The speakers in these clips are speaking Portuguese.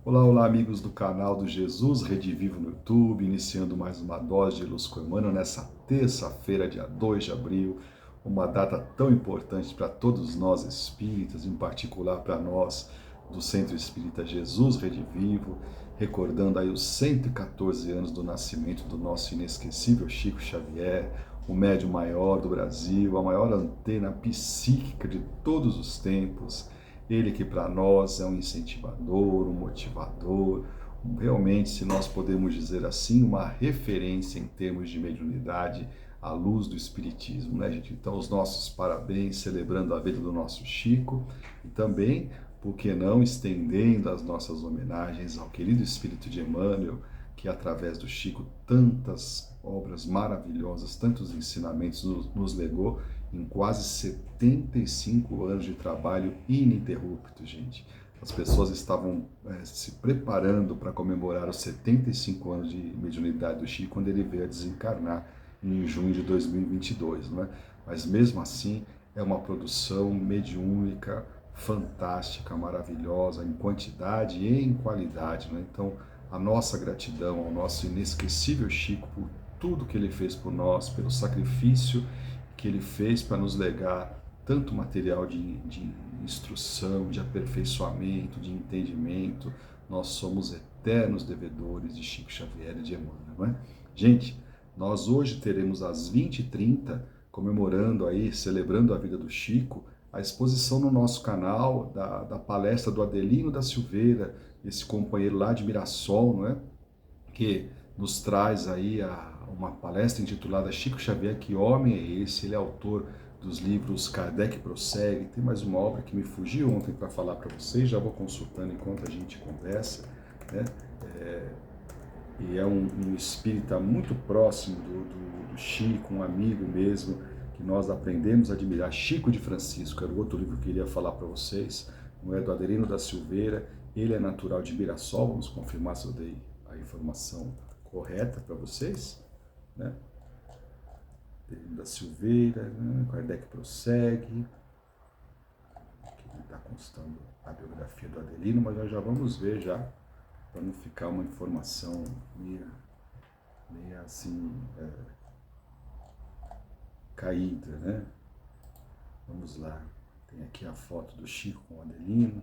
Olá, olá, amigos do canal do Jesus Redivivo no YouTube, iniciando mais uma dose de luz com Emmanuel nessa terça-feira, dia 2 de abril, uma data tão importante para todos nós espíritas, em particular para nós do Centro Espírita Jesus Redivivo, recordando aí os 114 anos do nascimento do nosso inesquecível Chico Xavier, o médium maior do Brasil, a maior antena psíquica de todos os tempos. Ele que para nós é um incentivador, um motivador, realmente, se nós podemos dizer assim, uma referência em termos de mediunidade à luz do Espiritismo, né, gente? Então, os nossos parabéns, celebrando a vida do nosso Chico e também, por que não, estendendo as nossas homenagens ao querido Espírito de Emmanuel, que através do Chico tantas obras maravilhosas, tantos ensinamentos nos legou em quase 75 anos de trabalho ininterrupto, gente. As pessoas estavam se preparando para comemorar os 75 anos de mediunidade do Chico quando ele veio a desencarnar em junho de 2022, não é? Mas mesmo assim é uma produção mediúnica, fantástica, maravilhosa, em quantidade e em qualidade, né? Então, a nossa gratidão ao nosso inesquecível Chico por tudo que ele fez por nós, pelo sacrifício que ele fez para nos legar tanto material de instrução, de aperfeiçoamento, de entendimento. Nós somos eternos devedores de Chico Xavier e de Emmanuel, não é? Gente, nós hoje teremos às 20h30, comemorando aí, celebrando a vida do Chico, a exposição no nosso canal da palestra do Adelino da Silveira, esse companheiro lá de Mirassol, não é? Que nos traz aí uma palestra intitulada Chico Xavier, que homem é esse? Ele é autor dos livros Kardec Prossegue. Tem mais uma obra que me fugiu ontem para falar para vocês, já vou consultando enquanto a gente conversa, né? E é um espírita muito próximo do Chico, um amigo mesmo, que nós aprendemos a admirar. Chico de Francisco era o outro livro que eu queria falar para vocês, não é? Do Adelino da Silveira. Ele é natural de Mirassol, vamos confirmar se eu dei a informação correta para vocês, né? Adelino da Silveira, né? Kardec Prossegue, aqui está constando a biografia do Adelino, mas nós já vamos ver já, para não ficar uma informação meio assim, caída, né? Vamos lá, tem aqui a foto do Chico com o Adelino,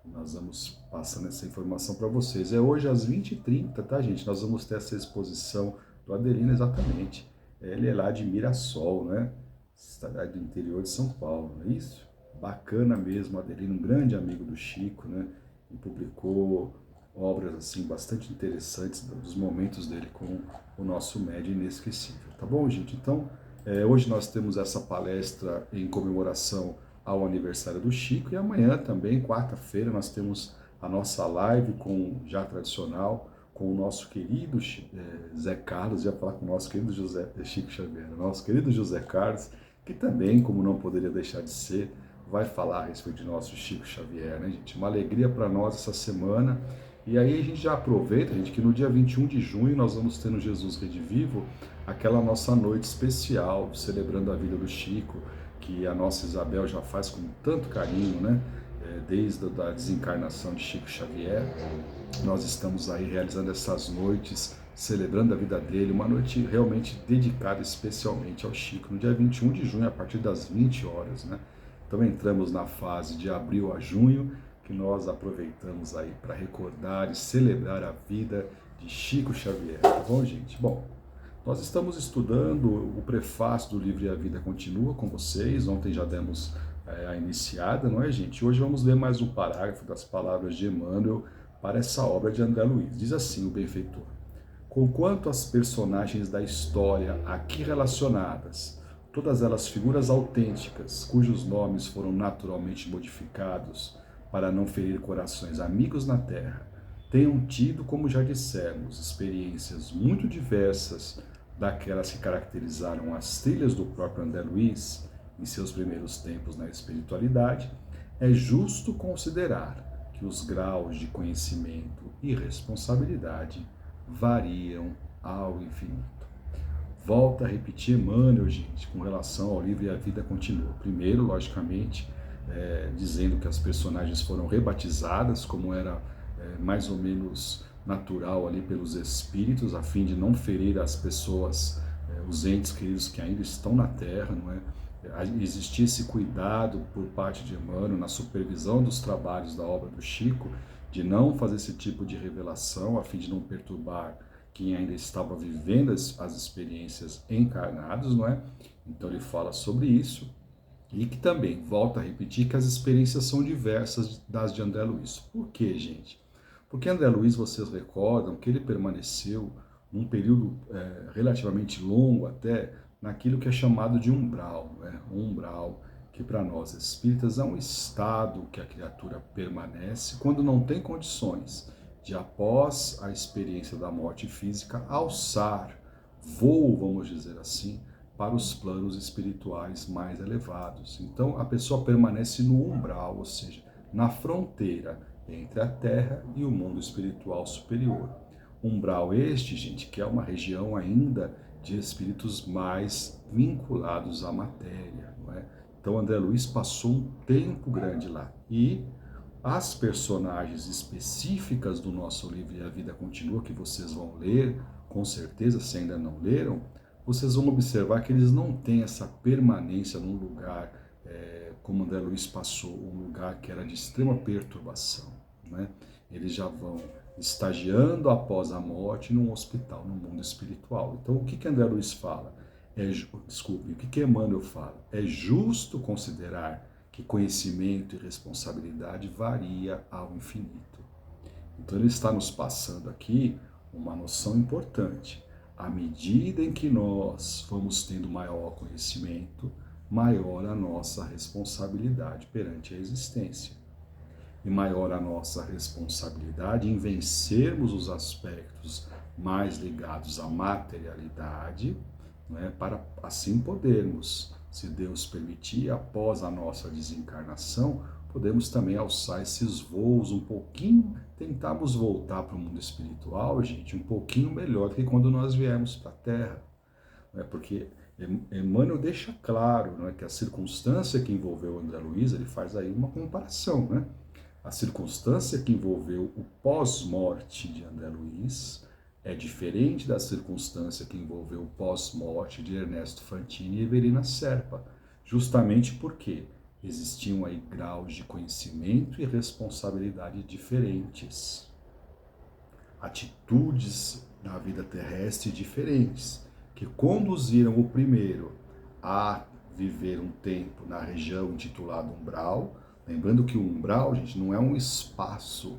e nós vamos passando essa informação para vocês. É hoje às 20h30, tá, gente? Nós vamos ter essa exposição do Adelino, exatamente. Ele é lá de Mirassol, né? Cidade do interior de São Paulo, não é isso? Bacana mesmo, Adelino, um grande amigo do Chico, né? E publicou obras assim bastante interessantes dos momentos dele com o nosso médium inesquecível, tá bom, gente? Então, hoje nós temos essa palestra em comemoração ao aniversário do Chico e amanhã também, quarta-feira, nós temos a nossa live já tradicional com o nosso querido Zé Carlos, ia falar com o nosso querido Chico Xavier, nosso querido José Carlos, que também, como não poderia deixar de ser, vai falar a respeito de nosso Chico Xavier, né, gente? Uma alegria para nós essa semana. E aí a gente já aproveita, gente, que no dia 21 de junho nós vamos ter no Jesus Redivivo aquela nossa noite especial, celebrando a vida do Chico, que a nossa Isabel já faz com tanto carinho, né? Desde a desencarnação de Chico Xavier, nós estamos aí realizando essas noites, celebrando a vida dele, uma noite realmente dedicada especialmente ao Chico, no dia 21 de junho, a partir das 20 horas, né? Então entramos na fase de abril a junho, que nós aproveitamos aí para recordar e celebrar a vida de Chico Xavier, tá bom, gente? Bom, nós estamos estudando o prefácio do livro E a Vida Continua com vocês, ontem já demos a iniciada, não é, gente? Hoje vamos ler mais um parágrafo das palavras de Emmanuel para essa obra de André Luiz. Diz assim o benfeitor: conquanto as personagens da história aqui relacionadas, todas elas figuras autênticas, cujos nomes foram naturalmente modificados para não ferir corações amigos na terra, tenham tido, como já dissemos, experiências muito diversas daquelas que caracterizaram as trilhas do próprio André Luiz em seus primeiros tempos na espiritualidade, é justo considerar que os graus de conhecimento e responsabilidade variam ao infinito. Volta a repetir Emmanuel, gente, com relação ao livro E a Vida Continua. Primeiro, logicamente, dizendo que as personagens foram rebatizadas, como era mais ou menos natural ali pelos espíritos, a fim de não ferir as pessoas, os entes queridos que ainda estão na Terra, não é? Existia esse cuidado por parte de Emmanuel na supervisão dos trabalhos da obra do Chico, de não fazer esse tipo de revelação, a fim de não perturbar quem ainda estava vivendo as experiências encarnados, não é? Então ele fala sobre isso, e que também, volta a repetir, que as experiências são diversas das de André Luiz. Por quê, gente? Porque André Luiz, vocês recordam que ele permaneceu um período relativamente longo até naquilo que é chamado de umbral, né? Um umbral que para nós espíritas é um estado que a criatura permanece quando não tem condições de, após a experiência da morte física, alçar voo, vamos dizer assim, para os planos espirituais mais elevados. Então a pessoa permanece no umbral, ou seja, na fronteira entre a Terra e o mundo espiritual superior. Umbral este, gente, que é uma região ainda de espíritos mais vinculados à matéria, não é? Então André Luiz passou um tempo grande lá. E as personagens específicas do nosso livro E a Vida Continua, que vocês vão ler, com certeza, se ainda não leram, vocês vão observar que eles não têm essa permanência num lugar, como André Luiz passou, um lugar que era de extrema perturbação, né? Eles já vão estagiando após a morte num hospital, no mundo espiritual. Então, o que André Luiz fala? Desculpe, o que Emmanuel fala? É justo considerar que conhecimento e responsabilidade varia ao infinito. Então ele está nos passando aqui uma noção importante. À medida em que nós vamos tendo maior conhecimento, maior a nossa responsabilidade perante a existência. E maior a nossa responsabilidade em vencermos os aspectos mais ligados à materialidade, né, para assim podermos, se Deus permitir, após a nossa desencarnação, podemos também alçar esses voos um pouquinho, tentarmos voltar para o mundo espiritual, gente, um pouquinho melhor que quando nós viemos para a Terra. Né? Porque Emmanuel deixa claro, né, que a circunstância que envolveu André Luiz, ele faz aí uma comparação, né? A circunstância que envolveu o pós-morte de André Luiz é diferente da circunstância que envolveu o pós-morte de Ernesto Fantini e Everina Serpa, justamente porque existiam aí graus de conhecimento e responsabilidade diferentes, atitudes na vida terrestre diferentes, que conduziram o primeiro a viver um tempo na região intitulada umbral. Lembrando que o umbral, gente, não é um espaço,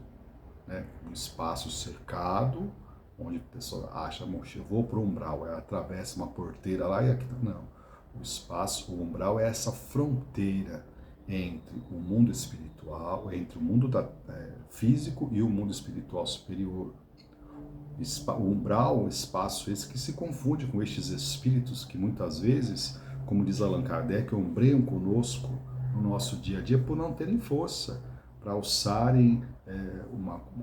né? Um espaço cercado, onde a pessoa acha, eu vou para o umbral, atravessa uma porteira lá e aqui não. O espaço, o umbral é essa fronteira entre o mundo espiritual, entre o mundo físico e o mundo espiritual superior. O umbral, um espaço esse que se confunde com estes espíritos que muitas vezes, como diz Allan Kardec, ombreiam conosco no nosso dia a dia por não terem força para alçarem,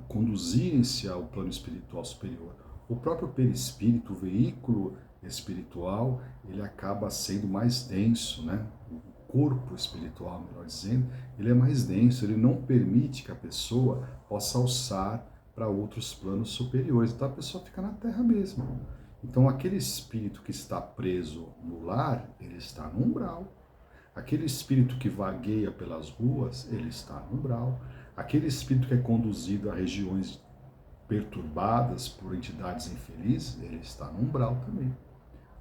conduzirem-se ao plano espiritual superior. O próprio perispírito, o veículo espiritual, ele acaba sendo mais denso, né? O corpo espiritual, melhor dizendo, ele é mais denso, ele não permite que a pessoa possa alçar para outros planos superiores. Então a pessoa fica na Terra mesmo. Então aquele espírito que está preso no lar, ele está no umbral. Aquele espírito que vagueia pelas ruas, ele está no umbral. Aquele espírito que é conduzido a regiões perturbadas por entidades infelizes, ele está no umbral também.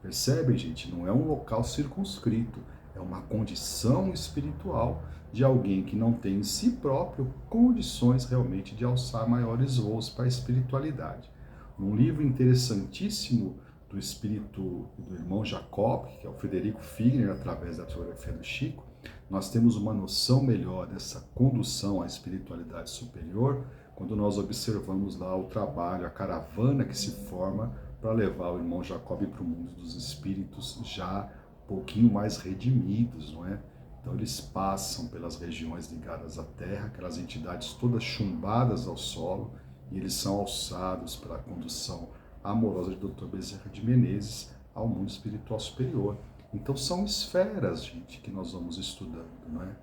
Percebem, gente? Não é um local circunscrito, é uma condição espiritual de alguém que não tem em si próprio condições realmente de alçar maiores voos para a espiritualidade. Um livro interessantíssimo do espírito do irmão Jacob, que é o Frederico Figner, através da psicografia do Chico, nós temos uma noção melhor dessa condução à espiritualidade superior quando nós observamos lá o trabalho, a caravana que se forma para levar o irmão Jacob para o mundo dos espíritos já um pouquinho mais redimidos, não é? Então eles passam pelas regiões ligadas à terra, aquelas entidades todas chumbadas ao solo, e eles são alçados pela condução amorosa de Dr. Bezerra de Menezes ao mundo espiritual superior. Então são esferas, gente, que nós vamos estudando, não é?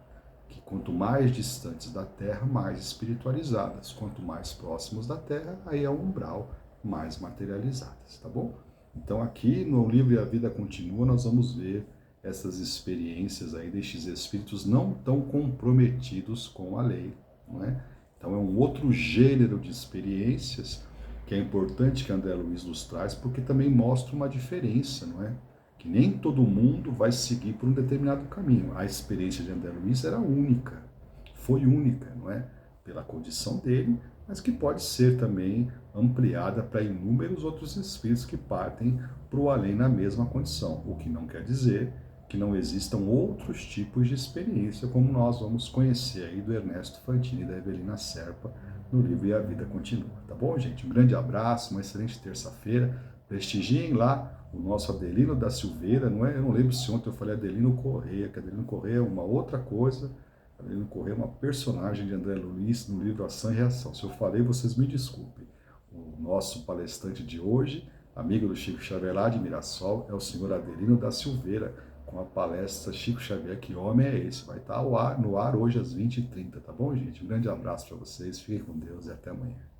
que quanto mais distantes da Terra, mais espiritualizadas. Quanto mais próximos da Terra, aí é o umbral, mais materializadas, tá bom? Então aqui no livro A Vida Continua, nós vamos ver essas experiências aí destes espíritos não tão comprometidos com a lei, não é? Então é um outro gênero de experiências que é importante que André Luiz nos traz, porque também mostra uma diferença, não é? Que nem todo mundo vai seguir por um determinado caminho. A experiência de André Luiz era única, foi única, não é? Pela condição dele, mas que pode ser também ampliada para inúmeros outros espíritos que partem para o além na mesma condição, o que não quer dizer que não existam outros tipos de experiência, como nós vamos conhecer aí do Ernesto Fantini e da Evelina Serpa no livro E a Vida Continua. Tá bom, gente? Um grande abraço, uma excelente terça-feira. Prestigiem lá o nosso Adelino da Silveira, não é? Eu não lembro se ontem eu falei Adelino Corrêa, que Adelino Corrêa é uma outra coisa. Adelino Corrêa é uma personagem de André Luiz no livro Ação e Reação. Se eu falei, vocês me desculpem. O nosso palestrante de hoje, amigo do Chico Xavier lá de Mirassol, é o senhor Adelino da Silveira, com a palestra Chico Xavier, que homem é esse? Vai estar no ar hoje às 20h30, tá bom, gente? Um grande abraço para vocês, fiquem com Deus e até amanhã.